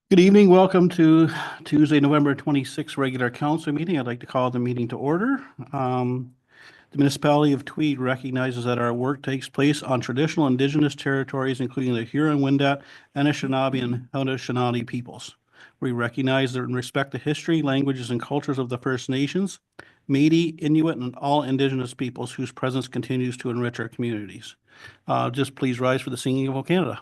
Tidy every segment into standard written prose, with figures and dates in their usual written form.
Good evening. Welcome to Tuesday, November 26th regular council meeting. I'd like to call the meeting to order. The municipality of Tweed recognizes that our work takes place on traditional Indigenous territories, including the Huron-Wendat, Anishinaabe, and Haudenosaunee peoples. We recognize and respect the history, languages, and cultures of the First Nations, Métis, Inuit, and all Indigenous peoples whose presence continues to enrich our communities. Just please rise for the singing of O Canada.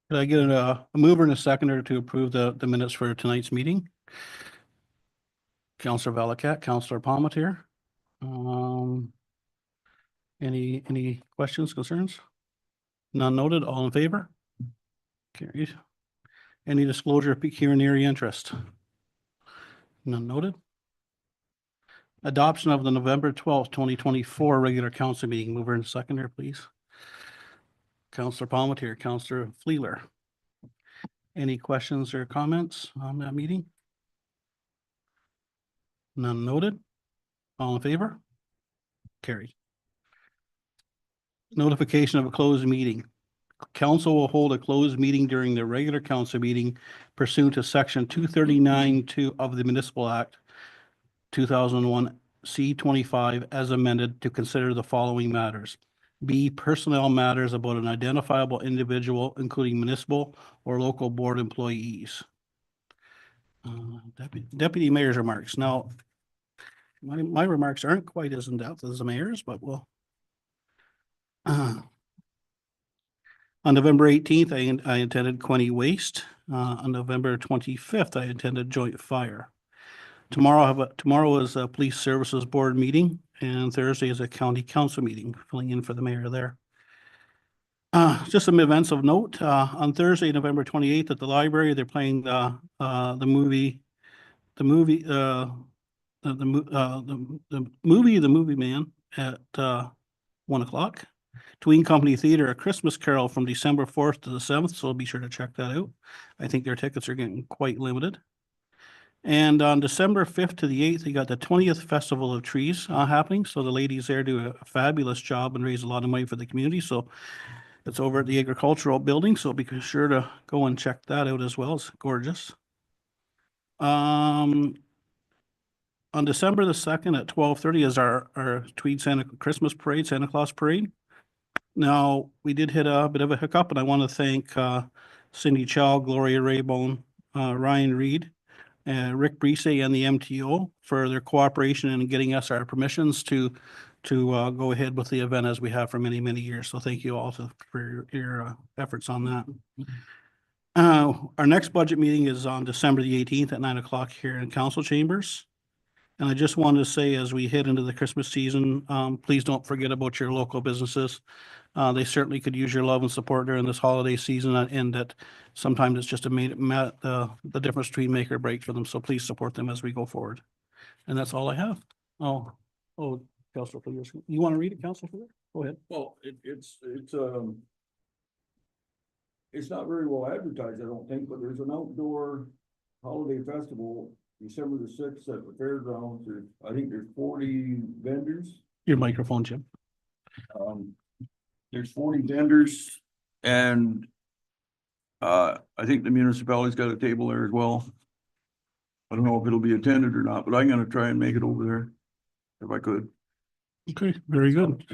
Could I get a mover and a seconder to approve the minutes for tonight's meeting? Councillor Valiquette, Councillor Palmetier. Any questions, concerns? None noted. All in favor? Carried. Any disclosure of pecuniary interest? None noted. Adoption of the November 12th, 2024 regular council meeting. Mover and seconder, please. Councillor Palmetier, Councillor Fleeler. Any questions or comments on that meeting? None noted. All in favor? Carried. Notification of a closed meeting. Council will hold a closed meeting during the regular council meeting pursuant to section 239(2) of the Municipal Act 2001 C25 as amended to consider the following matters. B, personnel matters about an identifiable individual, including municipal or local board employees. Deputy Mayor's remarks. Now, my remarks aren't quite as in-depth as the mayor's, but we'll on November 18th, I attended Quinte Waste. On November 25th, I attended Joint Fire. Tomorrow is a Police Services Board meeting, and Thursday is a County Council meeting, filling in for the mayor there. Just some events of note. On Thursday, November 28th, at the library, they're playing the movie The Movie Man at 1 o'clock. Tweed Company Theater, A Christmas Carol from December 4th to the 7th, so be sure to check that out. I think their tickets are getting quite limited. And on December 5th to the 8th, you got the 20th Festival of Trees happening. So the ladies there do a fabulous job and raise a lot of money for the community. So it's over at the Agricultural Building, so be sure to go and check that out as well. It's gorgeous. On December the 2nd at 12:30 is our Tweed Santa Christmas Parade, Santa Claus Parade. Now, we did hit a bit of a hiccup, and I want to thank Cindy Chow, Gloria Raybone, Ryan Reed, Rick Brise, and the MTO for their cooperation in getting us our permissions to go ahead with the event as we have for many, many years. So thank you all for your efforts on that. Our next budget meeting is on December the 18th at 9 o'clock here in council chambers. And I just wanted to say, as we head into the Christmas season, please don't forget about your local businesses. They certainly could use your love and support during this holiday season, and that sometimes it's just the difference between make or break for them. So please support them as we go forward. And that's all I have. Oh, Councilor Fleer, you want to read it, Councilor Fleer? Go ahead. Well, it's not very well advertised, I don't think, but there's an outdoor holiday festival, December the 6th at the fairgrounds. I think there's 40 vendors. Your microphone, Jim. There's 40 vendors and I think the municipality's got a table there as well. I don't know if it'll be attended or not, but I'm gonna try and make it over there if I could. Okay, very good.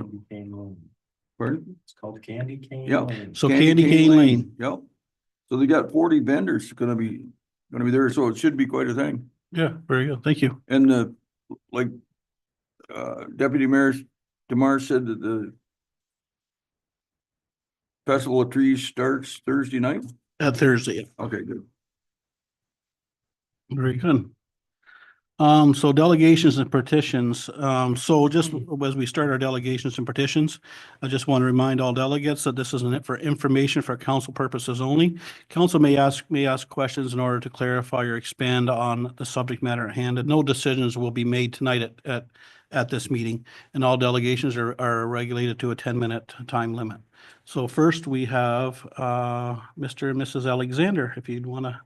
Pardon? It's called Candy Cane. Yeah. Lane. So Candy Cane Lane. Yep. So they got 40 vendors gonna be there, so it should be quite a thing. Yeah, very good. Thank you. And like, Deputy Mayor DeMar said that the Festival of Trees starts Thursday night. Thursday. Okay, good. Very good. So delegations and petitions. So just as we start our delegations and petitions, I just want to remind all delegates that this is for information for council purposes only. Council may ask questions in order to clarify or expand on the subject matter at hand, and no decisions will be made tonight at this meeting. And all delegations are regulated to a 10-minute time limit. So first we have Mr. and Mrs. Alexander, if you'd want to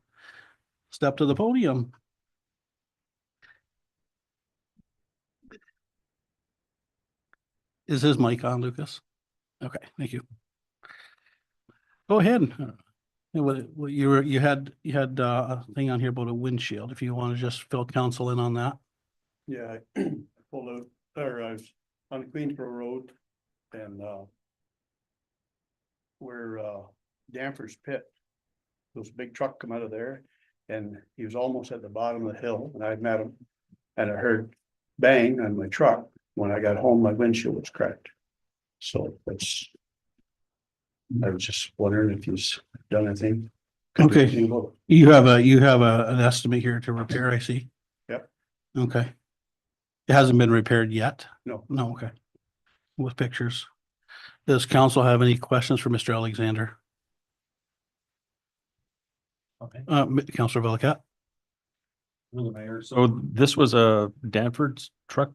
step to the podium. Is his mic on, Lucas? Okay, thank you. Go ahead. You had a thing on here about a windshield, if you want to just fill council in on that. Yeah, I pulled out, or I was on Queensboro Road and where Danfor's Pit. There was a big truck come out of there and he was almost at the bottom of the hill and I met him. And I heard bang on my truck. When I got home, my windshield was cracked. So I was just wondering if he's done anything. Okay. Anything about You have an estimate here to repair, I see. Yep. Okay. It hasn't been repaired yet? No. No, okay. With pictures. Does council have any questions for Mr. Alexander? Okay. Councilor Velikat? Through the mayor. So this was a Danford's truck?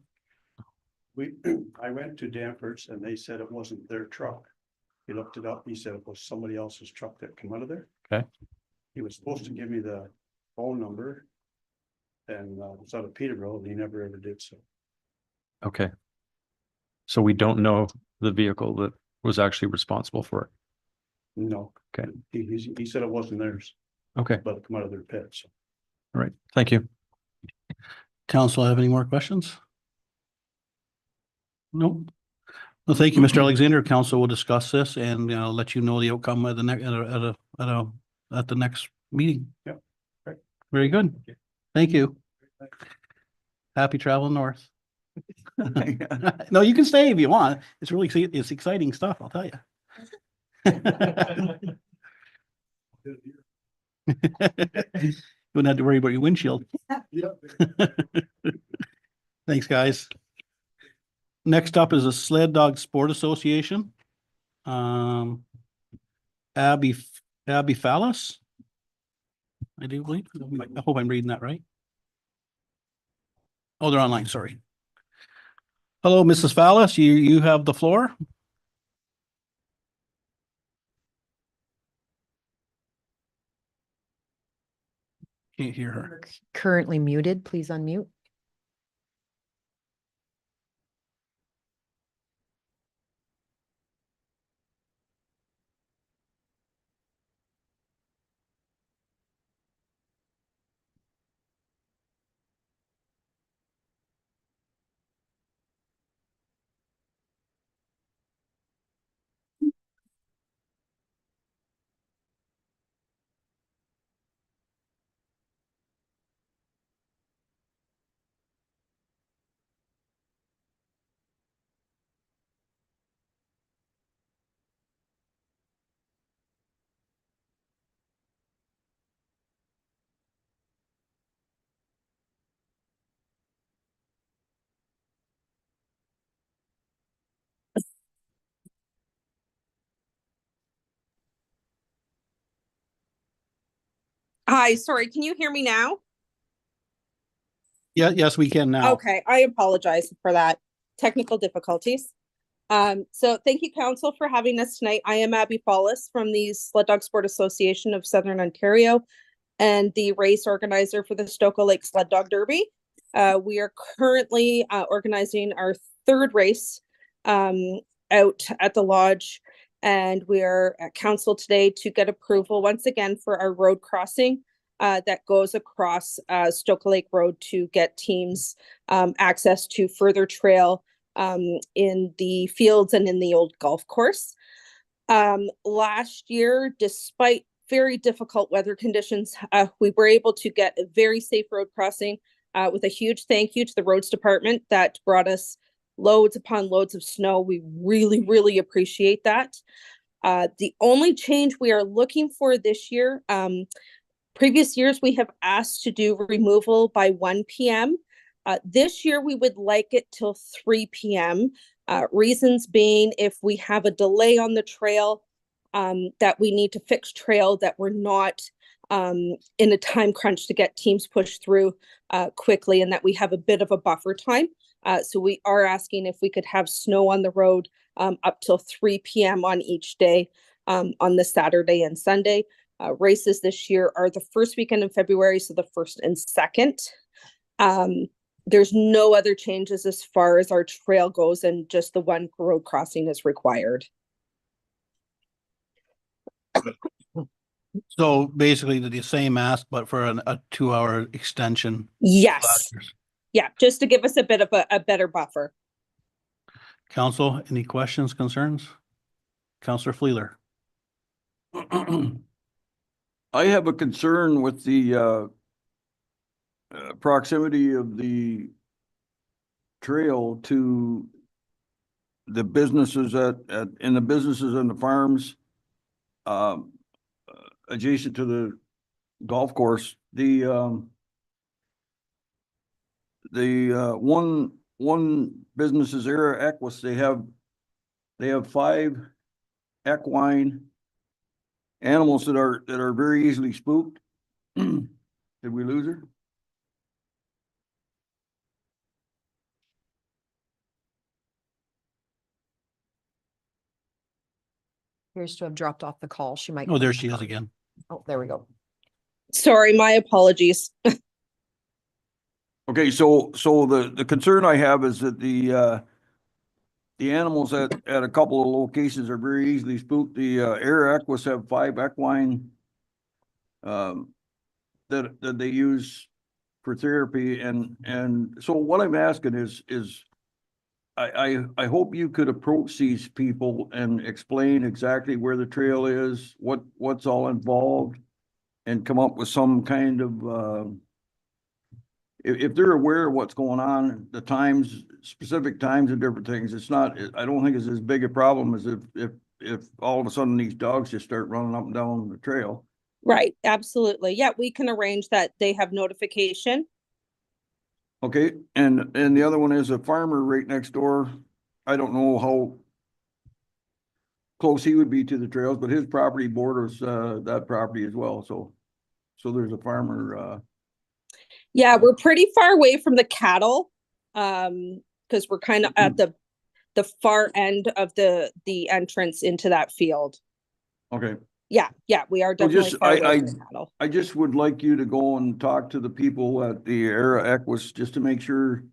I went to Danfor's and they said it wasn't their truck. He looked it up. He said it was somebody else's truck that came out of there. Okay. He was supposed to give me the phone number. And it was out of Peterborough and he never ever did so. Okay. So we don't know the vehicle that was actually responsible for it. No. Okay. He said it wasn't theirs, Okay, but it come out of their pit. So all right. Thank you. Council have any more questions? No. Well, thank you, Mr. Alexander. Council will discuss this and let you know the outcome at the next at the next meeting. Yep. Right. Very good. Thank you. Happy travel north. No, you can stay if you want. It's really it's exciting stuff, I'll tell you. You wouldn't have to worry about your windshield. Thanks, guys. Next up is a Sled Dog Sport Association. Abby Fallis. I do believe. I hope I'm reading that right. Oh, they're online, sorry. Hello, Mrs. Fallis, you have the floor. Can't hear her. Currently muted, please unmute. Hi, sorry, can you hear me now? Yeah, yes, we can now. Okay, I apologize for that technical difficulties. So thank you, council, for having us tonight. I am Abby Follis from the Sled Dog Sport Association of Southern Ontario and the race organizer for the Stokoe Lake Sled Dog Derby. We are currently organizing our third race out at the lodge, and we are at council today to get approval once again for our road crossing that goes across Stokoe Lake Road to get teams access to further trail in the fields and in the old golf course. Last year, despite very difficult weather conditions, we were able to get a very safe road crossing with a huge thank you to the roads department that brought us loads upon loads of snow. We really, really appreciate that. The only change we are looking for this year, previous years we have asked to do removal by 1 p.m. This year, we would like it till 3 p.m. Reasons being, if we have a delay on the trail, that we need to fix trail, that we're not in a time crunch to get teams pushed through quickly, and that we have a bit of a buffer time. So we are asking if we could have snow on the road up till 3 p.m. on each day on the Saturday and Sunday. Races this year are the first weekend in February, so the 1st and 2nd. There's no other changes as far as our trail goes, and just the one road crossing is required. So basically the same ask, but for a 2-hour extension. Yes. Yeah, just to give us a bit of a better buffer. Council, any questions, concerns? Councillor Fleeler. I have a concern with the proximity of the trail to the businesses in the businesses and the farms adjacent to the golf course. The one business is Era Equus. They have 5 equine animals that are very easily spooked. Did we lose her? Appears to have dropped off the call. She might. Oh, there she is again. Oh, there we go. Sorry, my apologies. Okay, so the concern I have is that the animals at a couple of locations are very easily spooked. The Era Equus have 5 equine that they use for therapy, and so what I'm asking is I hope you could approach these people and explain exactly where the trail is, what's all involved, and come up with some kind of if they're aware of what's going on, the times, specific times and different things. It's not, I don't think it's as big a problem as if all of a sudden these dogs just start running up and down the trail. Right, absolutely. Yeah, we can arrange that they have notification. Okay, and the other one is a farmer right next door. I don't know how close he would be to the trails, but his property borders that property as well. So there's a farmer. Yeah, we're pretty far away from the cattle, because we're kind of at the far end of the entrance into that field. Okay, Yeah, we are Well, definitely just- far away from the cattle. I just would like you to go and talk to the people at the Era Equus just to make sure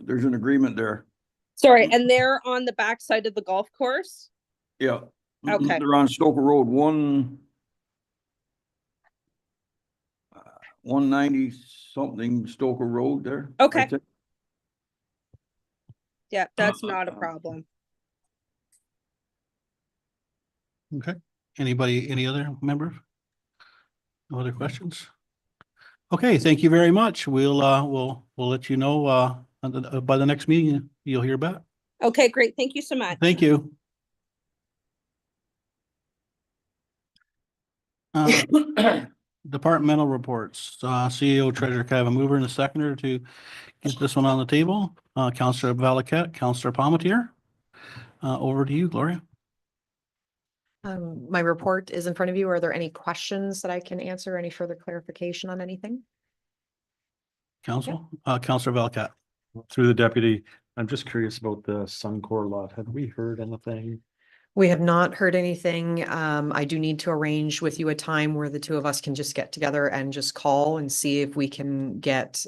there's an agreement there. Sorry, and they're on the backside of the golf course? Yeah. Okay. They're on Stokoe Road, 190 something Stokoe Road there. I Okay. think. Yeah, that's not a problem. Okay. Anybody, any other members? No other questions? Okay, thank you very much. We'll let you know by the next meeting, you'll hear back. Okay, great. Thank you so much. Thank you. Departmental reports, CEO Treasurer, can I have a mover and a seconder to get this one on the table? Councillor Valaket, Councillor Palmetier. Over to you, Gloria. My report is in front of you. Are there any questions that I can answer? Any further clarification on anything? Council, Councillor Valaket. Through the deputy, I'm just curious about the Suncor lot. Have we heard anything? We have not heard anything. I do need to arrange with you a time where the two of us can just get together and just call and see if we can get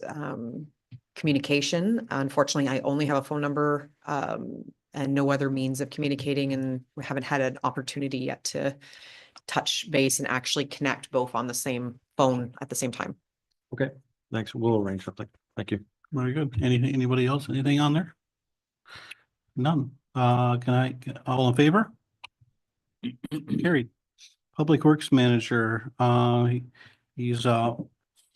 communication. Unfortunately, I only have a phone number and no other means of communicating, and we haven't had an opportunity yet to touch base and actually connect both on the same phone at the same time. Okay, thanks. We'll arrange something. Thank you. Very good. Anything, anybody else? Anything on there? None. All in favor? Carried. Public Works Manager, he's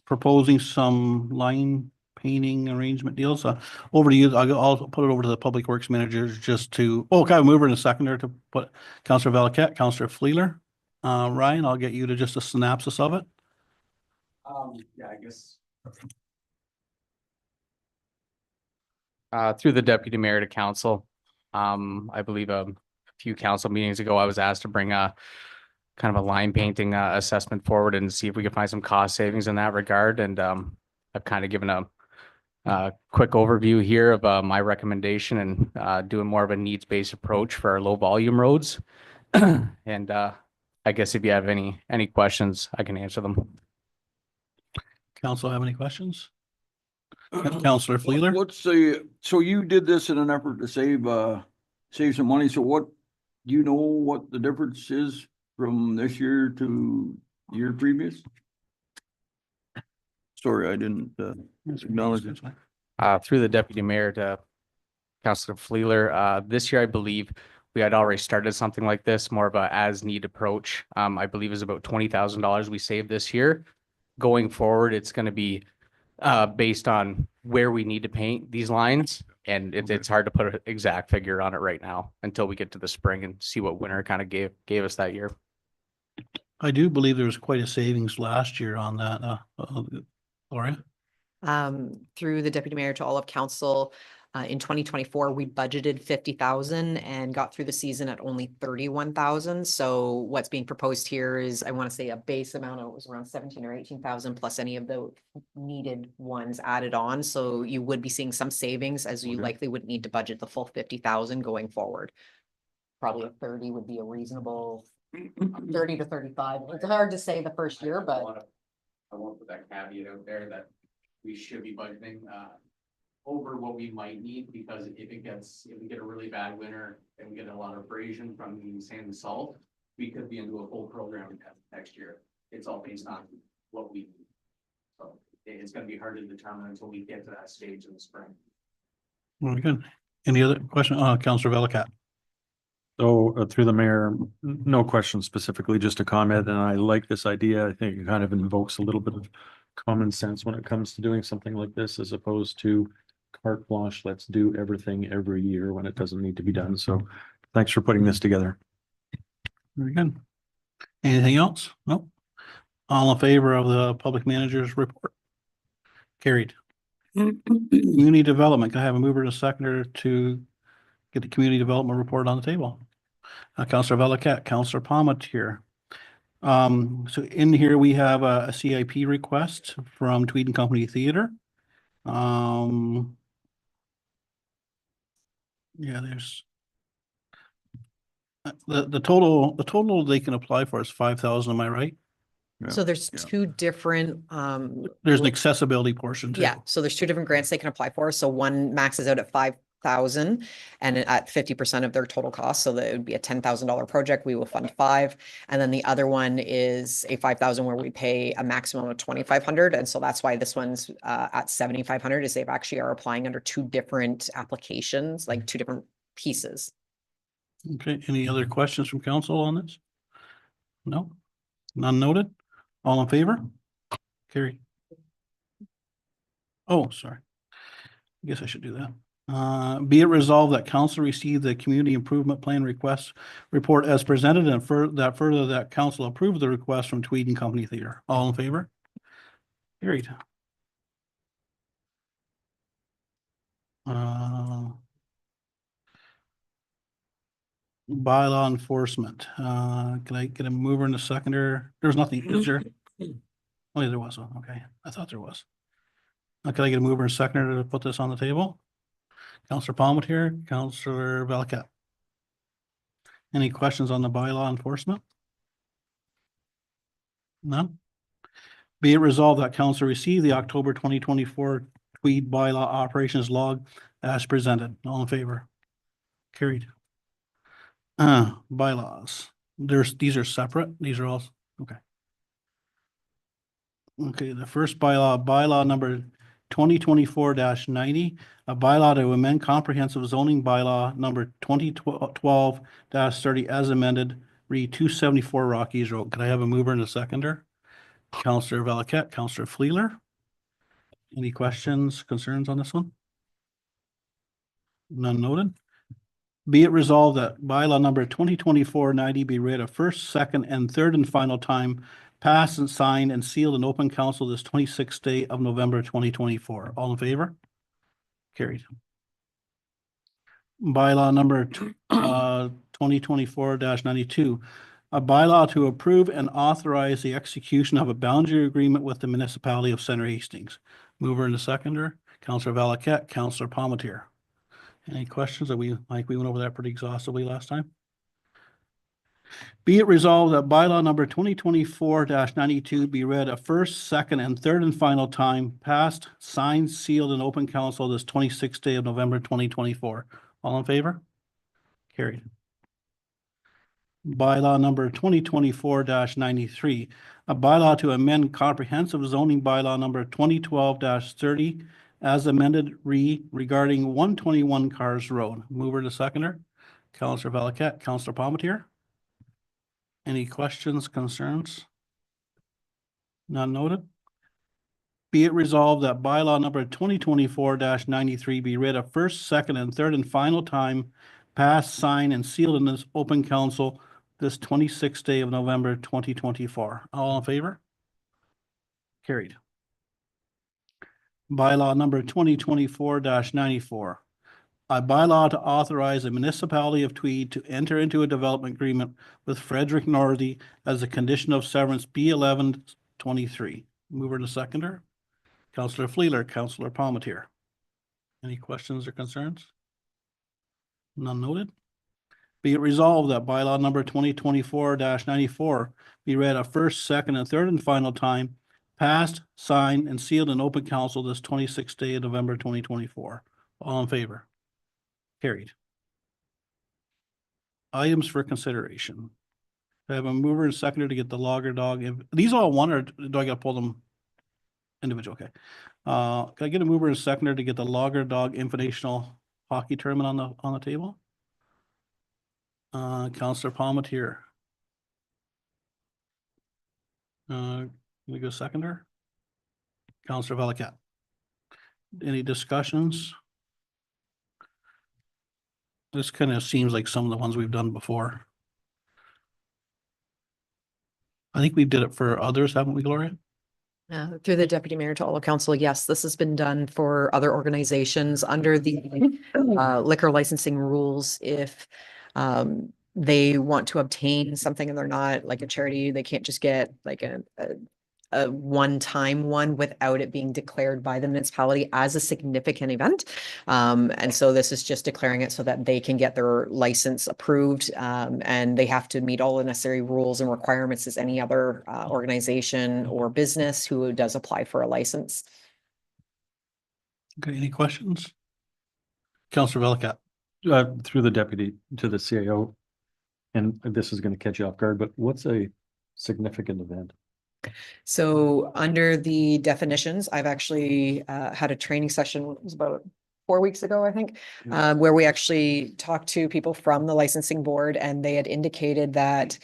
proposing some line painting arrangement deals. Over to you. I'll put it over to the Public Works Manager just to, can I move her in a seconder to put Councillor Valaket, Councillor Fleeler? Ryan, I'll get you to just a synopsis of it. Yeah, I guess. Through the deputy mayor to council, I believe a few council meetings ago, I was asked to bring a kind of a line painting assessment forward and see if we could find some cost savings in that regard. And I've kind of given a quick overview here of my recommendation and doing more of a needs-based approach for our low volume roads. And I guess if you have any questions, I can answer them. Council have any questions? Councillor Fleeler? So you did this in an effort to save some money. So do you know what the difference is from this year to year previous? Sorry, I didn't acknowledge it. Through the deputy mayor to Councilor Fleeler, this year, I believe we had already started something like this, more of a as-need approach. I believe is about $20,000 we saved this year. Going forward, it's going to be based on where we need to paint these lines. And it's hard to put an exact figure on it right now until we get to the spring and see what winter kind of gave us that year. I do believe there was quite a savings last year on that, Gloria. Through the deputy mayor to all of council, in 2024, we budgeted 50,000 and got through the season at only 31,000. So what's being proposed here is, I want to say, a base amount of, it was around 17 or 18,000 plus any of the needed ones added on. So you would be seeing some savings, as you likely would need to budget the full 50,000 going forward. Probably a 30 would be a reasonable 30 to 35. It's hard to say the first year, but I won't put that caveat out there that we should be budgeting over what we might need, because if we get a really bad winter and we get a lot of abrasion from the sand and salt, we could be into a full program next year. It's all based on what we need. So it's going to be hard to determine until we get to that stage in the spring. Very good. Any other question? Councillor Valakat. So through the mayor, no question specifically, just a comment. And I like this idea. I think it kind of invokes a little bit of common sense when it comes to doing something like this, as opposed to carte blanche, let's do everything every year when it doesn't need to be done. So thanks for putting this together. Very good. Anything else? Nope. All in favor of the public manager's report? Carried. Community development. Can I have a mover and a seconder to get the community development report on the table? Councillor Valakat, Councillor Palmetier. So in here, we have a CIP request from Tweed and Company Theater. Yeah, there's the total they can apply for is 5,000. Am I right? so there's yeah. two different, There's an accessibility portion too. yeah, so there's two different grants they can apply for. So one maxes out at 5,000 and at 50% of their total cost. So that it would be a $10,000 project. We will fund 5. And then the other one is a 5,000 where we pay a maximum of 2,500. And so that's why this one's at 7,500, is they've actually are applying under two different applications, like two different pieces. Okay, any other questions from council on this? No? None noted? All in favor? Carry. Oh, sorry. I guess I should do that. Be it resolved that council receive the community improvement plan request report as presented, and further that council approve the request from Tweed and Company Theater. All in favor? Carried. Bylaw enforcement. Can I get a mover and a seconder? There's nothing, is there? Oh, yeah, there was. Okay, I thought there was. Can I get a mover and seconder to put this on the table? Counselor Palmetier, Counselor Valiquette. Any questions on the bylaw enforcement? None? Be it resolved that council receive the October 2024 Tweed bylaw operations log as presented. All in favor? Carried. Bylaws. These are separate. These are all, okay. Okay, the first bylaw number 2024-90, a bylaw to amend comprehensive zoning bylaw number 2012-30 as amended, read 274 Rockies Road. Could I have a mover and a seconder? Counselor Valiquette, Counselor Fleeler. Any questions, concerns on this one? None noted. Be it resolved that bylaw number 2024-90 be read a first, second, and third and final time, passed and signed and sealed in open council this 26th day of November 2024. All in favor? Carried. Bylaw number 2024-92, a bylaw to approve and authorize the execution of a boundary agreement with the municipality of Center Hastings. Mover and a seconder, Counselor Valiquette, Counselor Palmetier. Any questions? We went over that pretty exhaustively last time. Be it resolved that bylaw number 2024-92 be read a first, second, and third and final time, passed, signed, sealed, and open council this 26th day of November 2024. All in favor? Carried. Bylaw number 2024-93, a bylaw to amend comprehensive zoning bylaw number 2012-30 as amended regarding 121 Cars Road. Mover to seconder, Counselor Valiquette, Counselor Palmetier. Any questions, concerns? None noted. Be it resolved that bylaw number 2024-93 be read a first, second, and third and final time, passed, signed, and sealed in this open council this 26th day of November 2024. All in favor? Carried. Bylaw number 2024-94. A bylaw to authorize the municipality of Tweed to enter into a development agreement with Frederick Northey as a condition of severance B1123. Mover to seconder, Counselor Fleeler, Counselor Palmetier. Any questions or concerns? None noted. Be it resolved that bylaw number 2024-94 be read a first, second, and third and final time, passed, signed, and sealed in open council this 26th day of November 2024. All in favor? Carried. Items for consideration. I have a mover and seconder to get the logger dog. These all one, or do I gotta pull them individual? Okay. Can I get a mover and seconder to get the logger dog invitational hockey tournament on the table? Counselor Palmetier. We go seconder. Counselor Valiquette. Any discussions? This kind of seems like some of the ones we've done before. I think we did it for others, haven't we, Gloria? Through the deputy mayor to all of council, yes, this has been done for other organizations under the liquor licensing rules. If they want to obtain something and they're not like a charity, they can't just get like a one-time one without it being declared by the municipality as a significant event. And so this is just declaring it so that they can get their license approved, and they have to meet all the necessary rules and requirements as any other organization or business who does apply for a license. Okay, any questions? Counselor Valiquette. Through the deputy to the CAO, and this is going to catch you off guard, but what's a significant event? So under the definitions, I've actually had a training session, it was about 4 weeks ago, I think, where we actually talked to people from the licensing board, and they had indicated that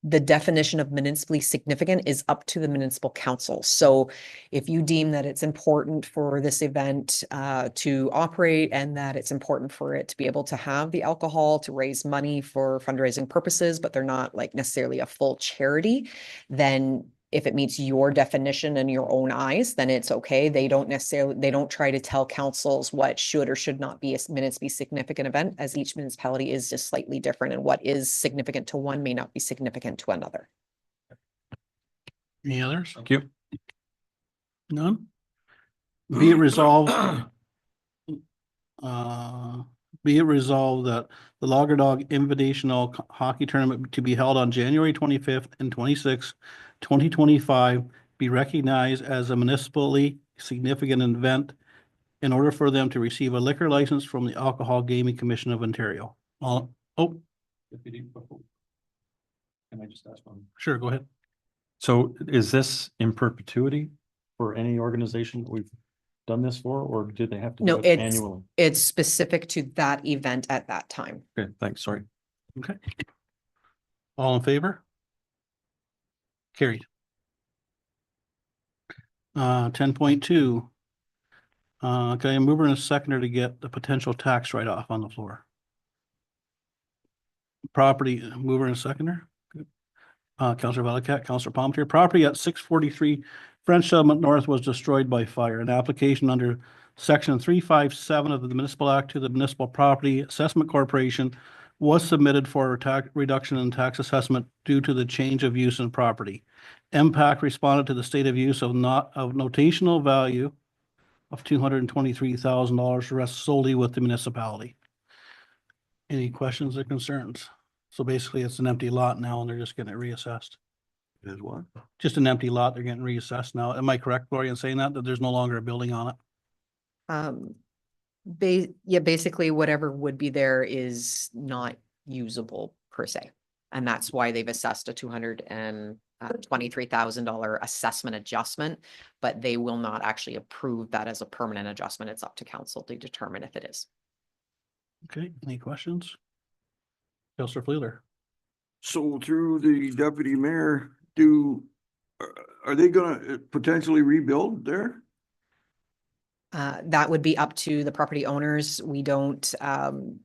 the definition of municipally significant is up to the municipal council. So if you deem that it's important for this event to operate, and that it's important for it to be able to have the alcohol to raise money for fundraising purposes, but they're not like necessarily a full charity, then if it meets your definition in your own eyes, then it's okay. They don't try to tell councils what should or should not be a municipally significant event, as each municipality is just slightly different, and what is significant to one may not be significant to another. Any others? Thank you. None? Be it resolved. be it resolved that the Lager Dog Invitational Hockey Tournament to be held on January 25th and 26th, 2025, be recognized as a municipally significant event in order for them to receive a liquor license from the Alcohol Gaming Commission of Ontario. Oh, Deputy, before- Can I just ask one? sure, go ahead. So is this in perpetuity for any organization that we've done this for, or do they have to No, do it it's- annually? It's specific to that event at that time. Okay, thanks, sorry. Okay. All in favor? Carried. 10.2. Okay, a mover and a seconder to get the potential tax write-off on the floor. Property, mover and a seconder. Good. Counselor Valiquette, Counselor Palmetier. Property at 643 French Settlement North was destroyed by fire. An application under section 357 of the Municipal Act to the Municipal Property Assessment Corporation was submitted for tax reduction in tax assessment due to the change of use in property. MPAC responded to the state of use of notational value of $223,000 rests solely with the municipality. Any questions or concerns? So basically, it's an empty lot now and they're just getting it reassessed. Is what? Just an empty lot, they're getting reassessed now. Am I correct, Gloria, in saying that there's no longer a building on it? Basically whatever would be there is not usable per se. And that's why they've assessed a $223,000 assessment adjustment, but they will not actually approve that as a permanent adjustment. It's up to council to determine if it is. Okay, any questions? Counselor Fleeler. So through the deputy mayor, are they gonna potentially rebuild there? That would be up to the property owners. We don't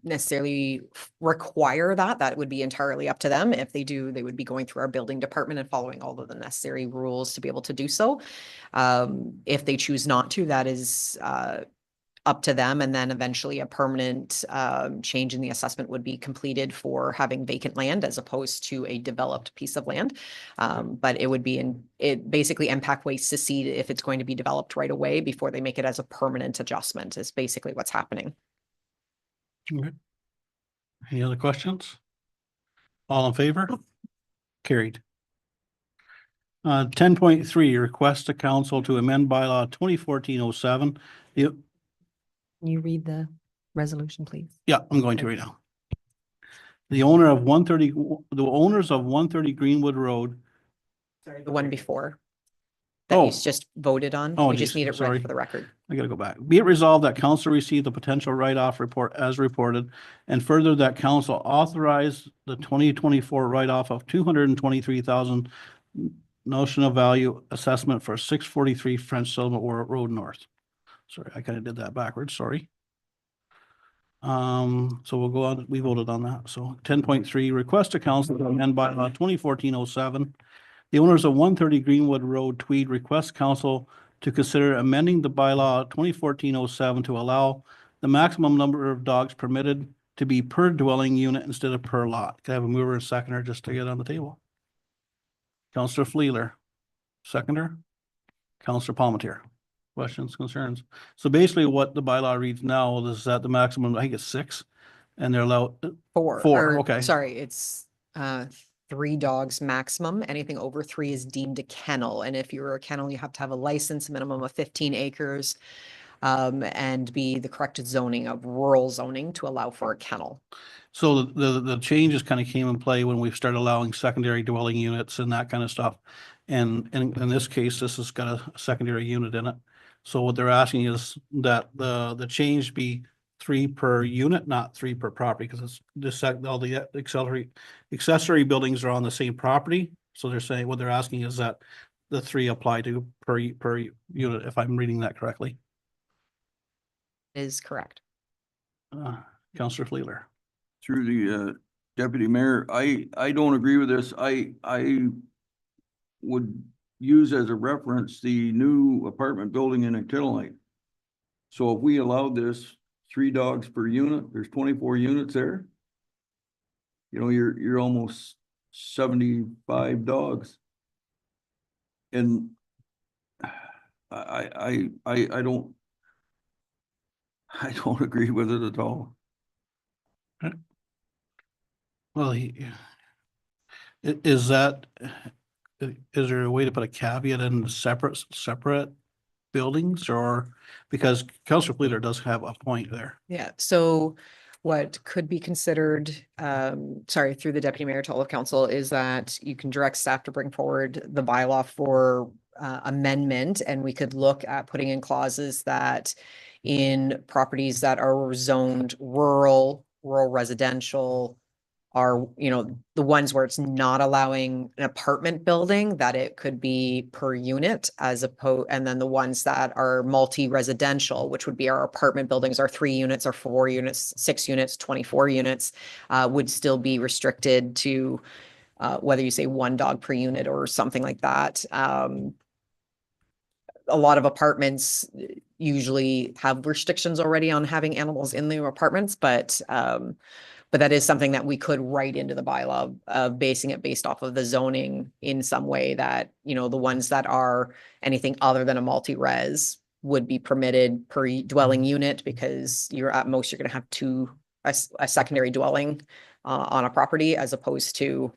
necessarily require that. That would be entirely up to them. If they do, they would be going through our building department and following all of the necessary rules to be able to do so. If they choose not to, that is up to them. And then eventually a permanent change in the assessment would be completed for having vacant land as opposed to a developed piece of land. But it would be basically MPAC waits to see if it's going to be developed right away before they make it as a permanent adjustment is basically what's happening. Okay. Any other questions? All in favor? Carried. 10.3, request to council to amend bylaw 2014-07. Can you read the resolution, please? Yeah, I'm going to right now. The owners of 130 Greenwood Road. Sorry, the one before. That Oh. you just voted on. Oh, We just geez, need it sorry. read for the record. I gotta go back. Be it resolved that council receive the potential write-off report as reported, and further that council authorize the 2024 write-off of 223,000 notion of value assessment for 643 French Settlement Road North. Sorry, I kind of did that backwards, sorry. So we'll go on, we voted on that. So 10.3, request to council to amend bylaw 2014-07. The owners of 130 Greenwood Road, Tweed, request council to consider amending the bylaw 2014-07 to allow the maximum number of dogs permitted to be per dwelling unit instead of per lot. Can I have a mover and seconder just to get on the table? Counselor Fleeler, seconder. Counselor Palmetier. Questions, concerns? So basically what the bylaw reads now is that the maximum, I think it's 6, and they're allowed, Four. Four, or, okay. Sorry, it's 3 dogs maximum. Anything over 3 is deemed a kennel. And if you're a kennel, you have to have a license, minimum of 15 acres, and be the correct zoning of rural zoning to allow for a kennel. so the changes kind of came in play when we started allowing secondary dwelling units and that kind of stuff. And in this case, this has got a secondary unit in it. So what they're asking is that the change be 3 per unit, not 3 per property, because it's this, all the accessory buildings are on the same property. So they're saying, what they're asking is that the 3 apply to per unit, if I'm reading that correctly. Is correct. Counselor Fleeler. Through the deputy mayor, I don't agree with this. I would use as a reference the new apartment building in Actinolite. So if we allowed this 3 dogs per unit, there's 24 units there. You know, you're almost 75 dogs. And I don't, I don't agree with it at all. Well, is that, is there a way to put a caveat in separate buildings, or, because Councilor Fleeter does have a point there. Yeah, so what could be considered, sorry, through the deputy mayor to all of council, is that you can direct staff to bring forward the bylaw for amendment, and we could look at putting in clauses that in properties that are zoned rural residential, are, you know, the ones where it's not allowing an apartment building, that it could be per unit as opposed, and then the ones that are multi-residential, which would be our apartment buildings, our 3 units, our 4 units, 6 units, 24 units, would still be restricted to whether you say 1 dog per unit or something like that. A lot of apartments usually have restrictions already on having animals in the apartments, but that is something that we could write into the bylaw of basing it based off of the zoning in some way that, you know, the ones that are anything other than a multi-res would be permitted per dwelling unit, because you're at most, you're gonna have a secondary dwelling on a property, as opposed to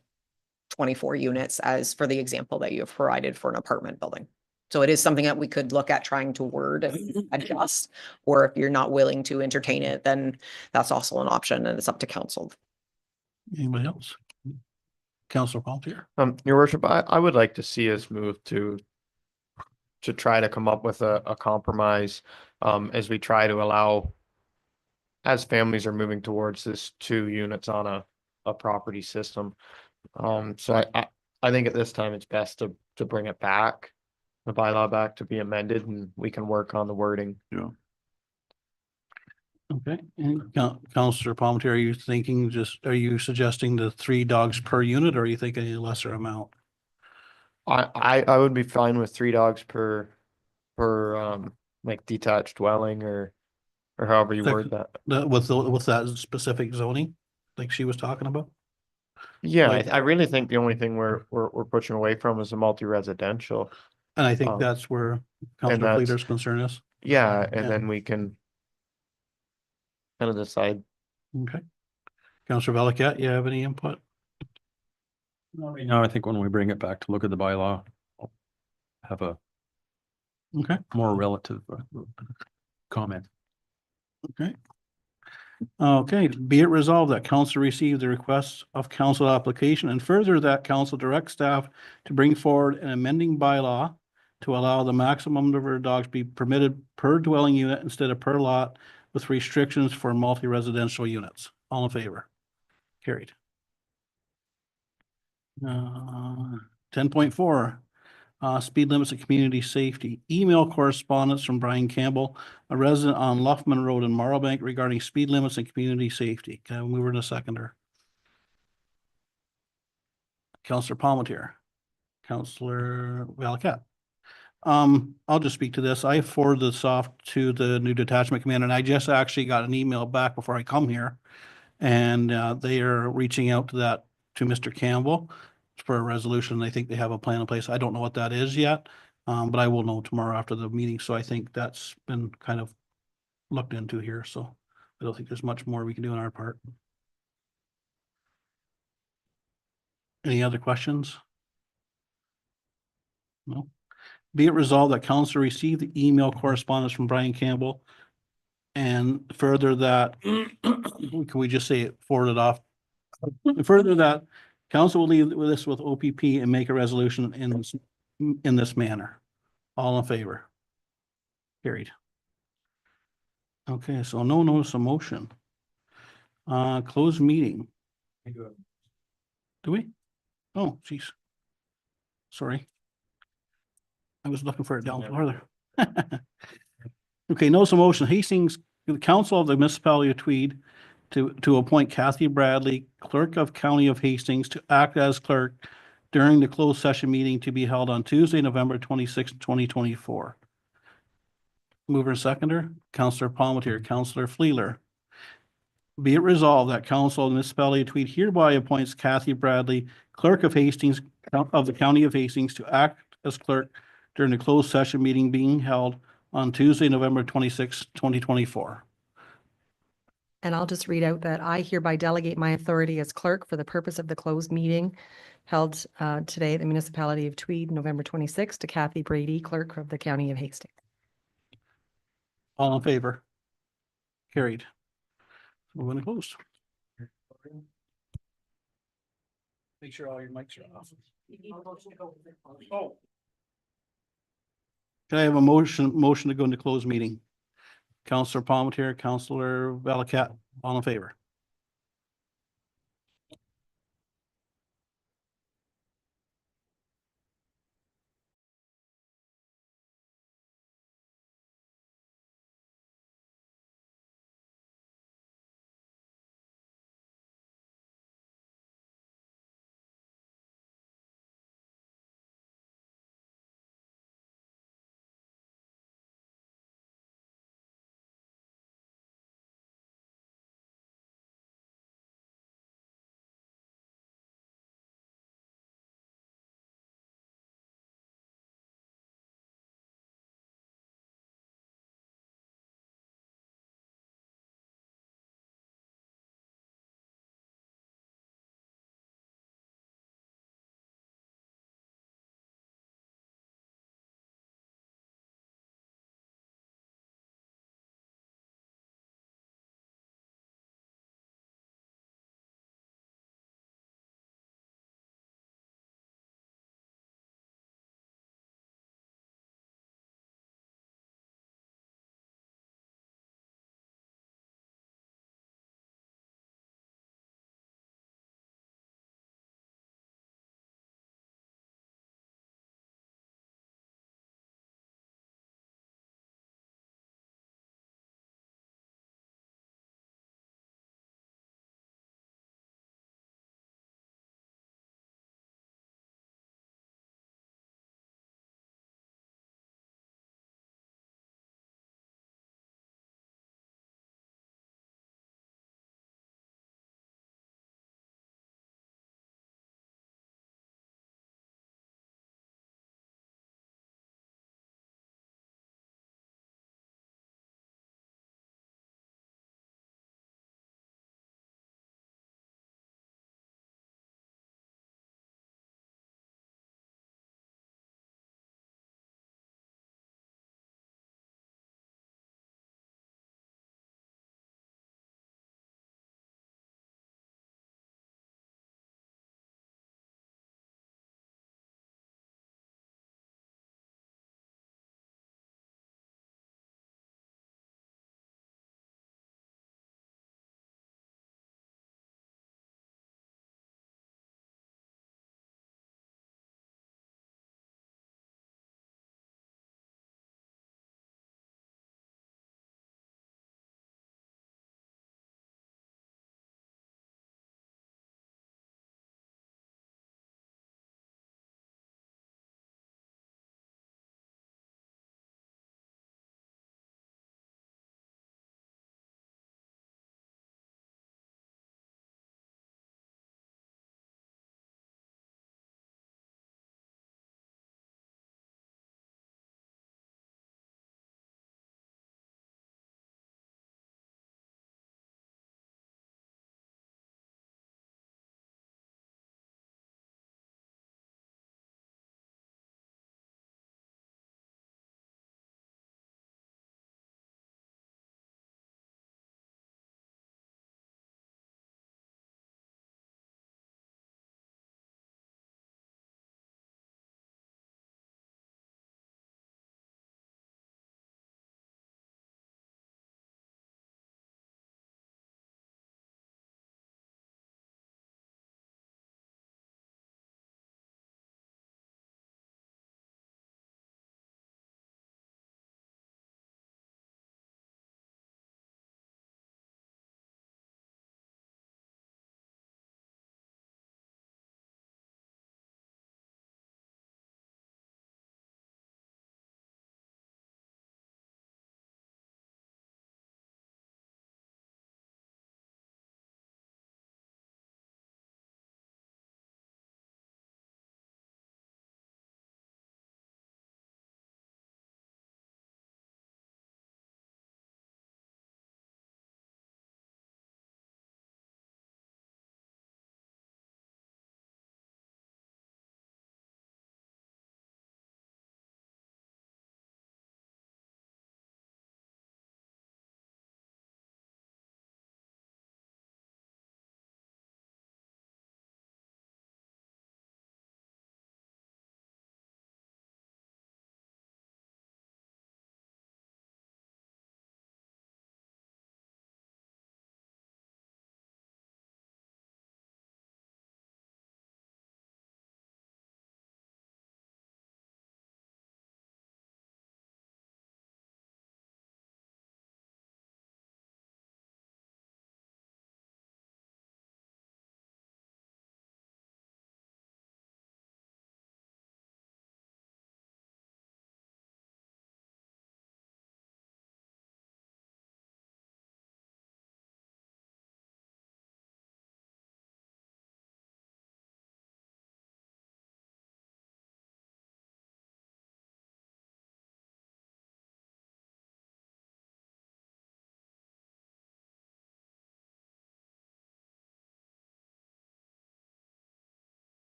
24 units as for the example that you have provided for an apartment building. So it is something that we could look at trying to word and adjust, or if you're not willing to entertain it, then that's also an option, and it's up to council. Anybody else? Councilor Palantir? Your worship, I would like to see us move to try to come up with a compromise, as we try to allow, as families are moving towards this 2 units on a property system. So I think at this time it's best to bring it back, the bylaw back to be amended, and we can work on the wording. Yeah. Okay, and Councilor Palmetier, are you thinking are you suggesting the 3 dogs per unit, or are you thinking a lesser amount? I would be fine with 3 dogs per like detached dwelling, or however you Like- word that. With that specific zoning, like she was talking about? Yeah, like- I really think the only thing we're pushing away from is the multi-residential. And I think Um, that's where Councilor that's- Fleeter's concern is. Yeah, and Yeah. then we can kind of decide. Okay. Councilor Valiquette, you have any input? No, I think when we bring it back to look at the bylaw, I'll have a Okay, more relative comment. okay. Okay, be it resolved that council receive the request of council application, and further that council direct staff to bring forward an amending bylaw to allow the maximum number of dogs be permitted per dwelling unit instead of per lot, with restrictions for multi-residential units. All in favor? Carried. 10.4, speed limits and community safety. Email correspondence from Brian Campbell, a resident on Luffman Road in Marlbank, regarding speed limits and community safety. Can I move her to seconder? Councilor Palmetier. Councilor Valiquette. I'll just speak to this. I forwarded this off to the new detachment command, and I just actually got an email back before I come here. And they are reaching out to Mr. Campbell for a resolution. I think they have a plan in place. I don't know what that is yet, but I will know tomorrow after the meeting. So I think that's been kind of looked into here. So I don't think there's much more we can do on our part. Any other questions? No. Be it resolved that council receive the email correspondence from Brian Campbell, and further that, can we just say it forwarded off? Further that council will leave this with OPP and make a resolution in this manner. All in favor? Carried. Okay, so no notice of motion. Closed meeting. Do we? Oh, geez. Sorry. I was looking for it down farther. Okay, notice of motion. Hastings, the council of the municipality of Tweed to appoint Kathy Bradley, clerk of County of Hastings, to act as clerk during the closed session meeting to be held on Tuesday, November 26, 2024. Mover and seconder, Councilor Palmetier, Councilor Fleeler. Be it resolved that council of the municipality of Tweed hereby appoints Kathy Bradley, clerk of Hastings, of the County of Hastings, to act as clerk during the closed session meeting being held on Tuesday, November 26, 2024. And I'll just read out that I hereby delegate my authority as clerk for the purpose of the closed meeting held today at the municipality of Tweed, November 26th, to Kathy Brady, clerk of the county of Hastings. All in favor? Carried. We're going to close. Make sure all your mics are off. Oh. Can I have a motion to go into closed meeting? Counselor Palmetier, Counselor Valicat, all in favor?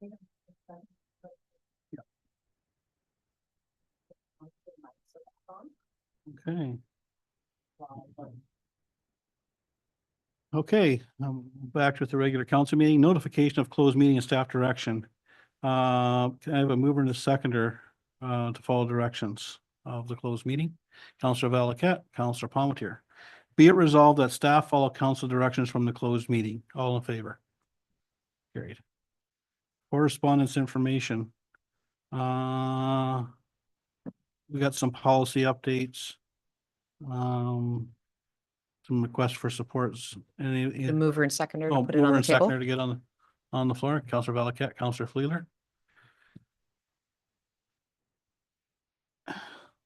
Okay. Okay, back with the regular council meeting, notification of closed meeting and staff direction. Can I have a mover and a seconder to follow directions of the closed meeting? Counselor Valaket, Counselor Palmetier. Be it resolved that staff follow council directions from the closed meeting. All in favor? Carried. Correspondence information. We got some policy updates. Some requests for supports. The mover and seconder to Oh, put it on mover the and table. seconder to get on the floor. Counselor Valaket, Counselor Fleeler.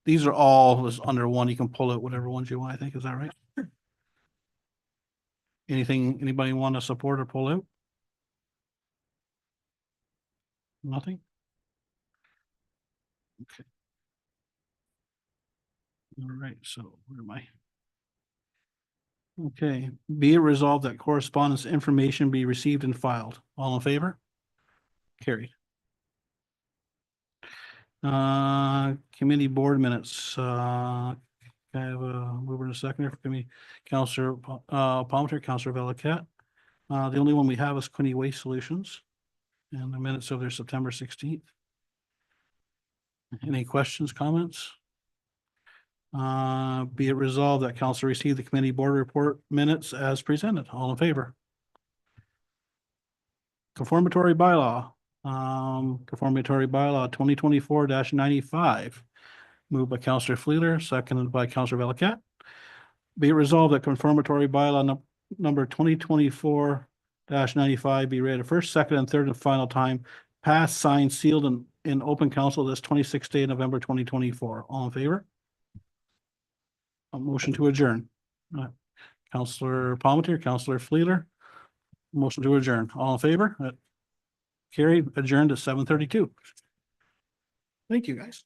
These are all is under one. You can pull out whatever ones you want, I think. Is that right? Anything, anybody want to support or pull out? Nothing? Okay. All right, so where am I? Okay, be it resolved that correspondence information be received and filed. All in favor? Carried. Committee board minutes, I have a mover and a seconder for committee, Counselor Palmetier, Counselor Valaket. The only one we have is Quinny Waste Solutions and the minutes of their September 16th. Any questions, comments? Be it resolved that council receive the committee board report minutes as presented. All in favor? Conformatory bylaw, conformatory bylaw 2024-95. Moved by Counselor Fleeler, seconded by Counselor Valaket. Be it resolved that conformatory bylaw number 2024-95 be read a first, second, and third and final time. Passed, signed, sealed, and in open council this 26th day of November 2024. All in favor? A motion to adjourn. Counselor Palmetier, Counselor Fleeler. Motion to adjourn. All in favor? Carried, adjourned at 7:32. Thank you, guys.